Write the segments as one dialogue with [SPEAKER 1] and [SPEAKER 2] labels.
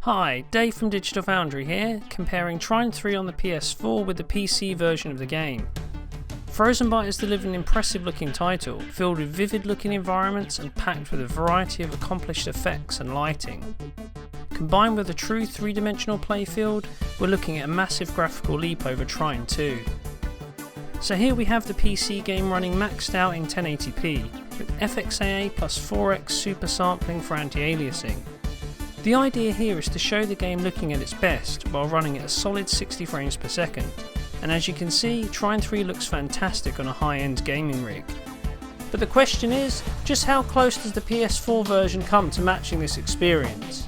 [SPEAKER 1] Hi, Dave from Digital Foundry here, comparing Trine 3 on the PS4 with the PC version of the game. Frozen Byte has delivered an impressive looking title, filled with vivid looking environments and packed with a variety of accomplished effects and lighting. Combined with a true three-dimensional playfield, we're looking at a massive graphical leap over Trine 2. So here we have the PC game running maxed out in 1080p, with FXAA plus 4x super sampling for anti-aliasing. The idea here is to show the game looking at its best while running at a solid 60 frames per second, and as you can see, Trine 3 looks fantastic on a high-end gaming rig. But the question is, just how close does the PS4 version come to matching this experience?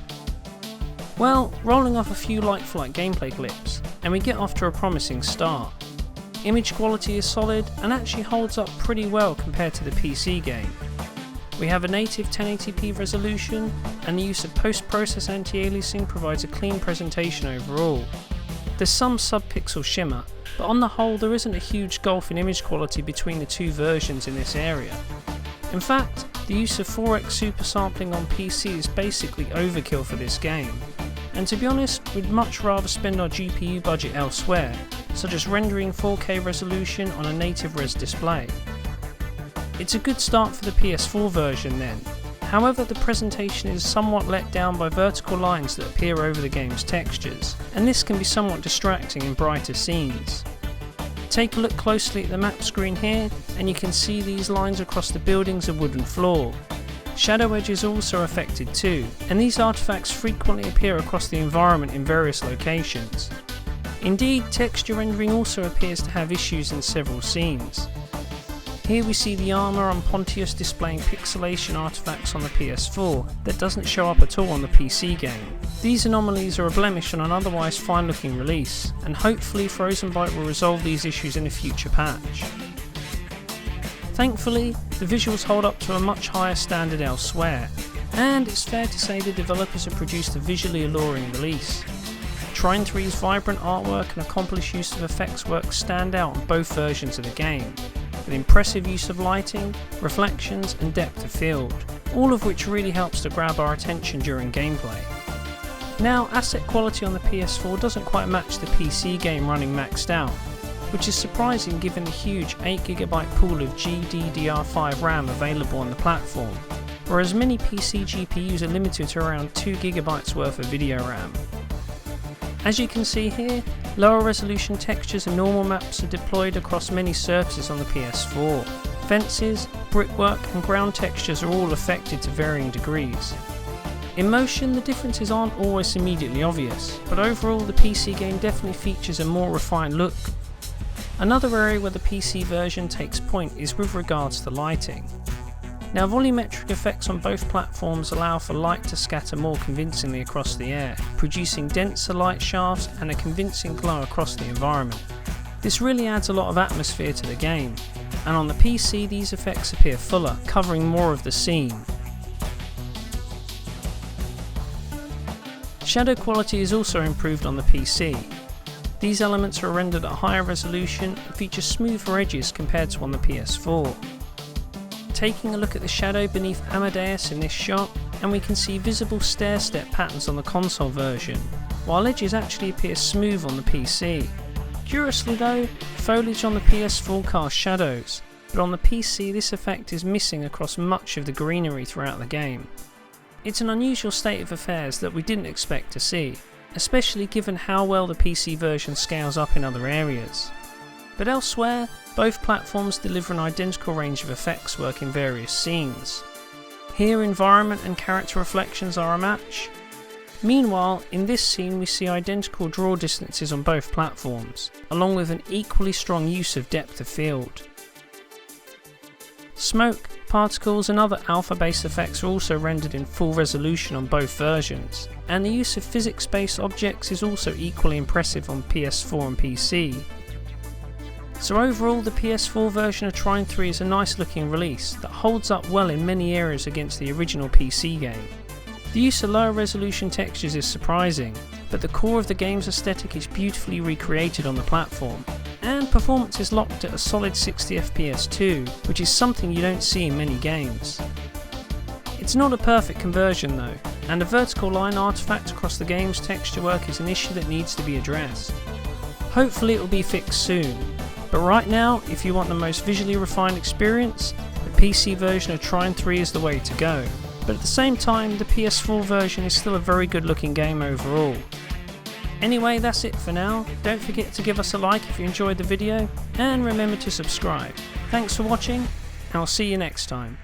[SPEAKER 1] Well, rolling off a few like-for-like gameplay clips, and we get off to a promising start. Image quality is solid and actually holds up pretty well compared to the PC game. We have a native 1080p resolution, and the use of post-process anti-aliasing provides a clean presentation overall. There's some sub-pixel shimmer, but on the whole there isn't a huge gulf in image quality between the two versions in this area. In fact, the use of 4x super sampling on PC is basically overkill for this game, and to be honest, we'd much rather spend our GPU budget elsewhere, such as rendering 4K resolution on a native res display. It's a good start for the PS4 version then. However, the presentation is somewhat let down by vertical lines that appear over the game's textures, and this can be somewhat distracting in brighter scenes. Take a look closely at the map screen here, and you can see these lines across the building's and wooden floor. Shadow edges are also affected too, and these artefacts frequently appear across the environment in various locations. Indeed, texture rendering also appears to have issues in several scenes. Here we see the armour on Pontius displaying pixelation artefacts on the PS4 that doesn't show up at all on the PC game. These anomalies are a blemish on an otherwise fine looking release, and hopefully Frozen Byte will resolve these issues in a future patch. Thankfully, the visuals hold up to a much higher standard elsewhere, and it's fair to say the developers have produced a visually alluring release. Trine 3's vibrant artwork and accomplished use of effects work stand out on both versions of the game, with impressive use of lighting, reflections and depth of field, all of which really helps to grab our attention during gameplay. Now, asset quality on the PS4 doesn't quite match the PC game running maxed out, which is surprising given the huge 8GB pool of GDDR5 RAM available on the platform, whereas many PC GPUs are limited to around 2GB worth of video RAM. As you can see here, lower resolution textures and normal maps are deployed across many surfaces on the PS4. Fences, brickwork and ground textures are all affected to varying degrees. In motion, the differences aren't always immediately obvious, but overall the PC game definitely features a more refined look. Another area where the PC version takes point is with regards to lighting. Now, volumetric effects on both platforms allow for light to scatter more convincingly across the air, producing denser light shafts and a convincing glow across the environment. This really adds a lot of atmosphere to the game, and on the PC these effects appear fuller, covering more of the scene. Shadow quality is also improved on the PC. These elements are rendered at higher resolution and feature smoother edges compared to on the PS4. Taking a look at the shadow beneath Amadeus in this shot, and we can see visible stair-step patterns on the console version, while edges actually appear smooth on the PC. Curiously though, foliage on the PS4 casts shadows, but on the PC this effect is missing across much of the greenery throughout the game. It's an unusual state of affairs that we didn't expect to see, especially given how well the PC version scales up in other areas. But elsewhere, both platforms deliver an identical range of effects work in various scenes. Here environment and character reflections are a match. Meanwhile, in this scene we see identical draw distances on both platforms, along with an equally strong use of depth of field. Smoke, particles and other alpha-based effects are also rendered in full resolution on both versions, and the use of physics-based objects is also equally impressive on PS4 and PC. So overall, the PS4 version of Trine 3 is a nice looking release that holds up well in many areas against the original PC game. The use of lower resolution textures is surprising, but the core of the game's aesthetic is beautifully recreated on the platform, and performance is locked at a solid 60 FPS too, which is something you don't see in many games. It's not a perfect conversion though, and a vertical line artifact across the game's texture work is an issue that needs to be addressed. Hopefully it will be fixed soon, but right now, if you want the most visually refined experience, the PC version of Trine 3 is the way to go. But at the same time, the PS4 version is still a very good looking game overall. Anyway, that's it for now. Don't forget to give us a like if you enjoyed the video, and remember to subscribe. Thanks for watching, and I'll see you next time.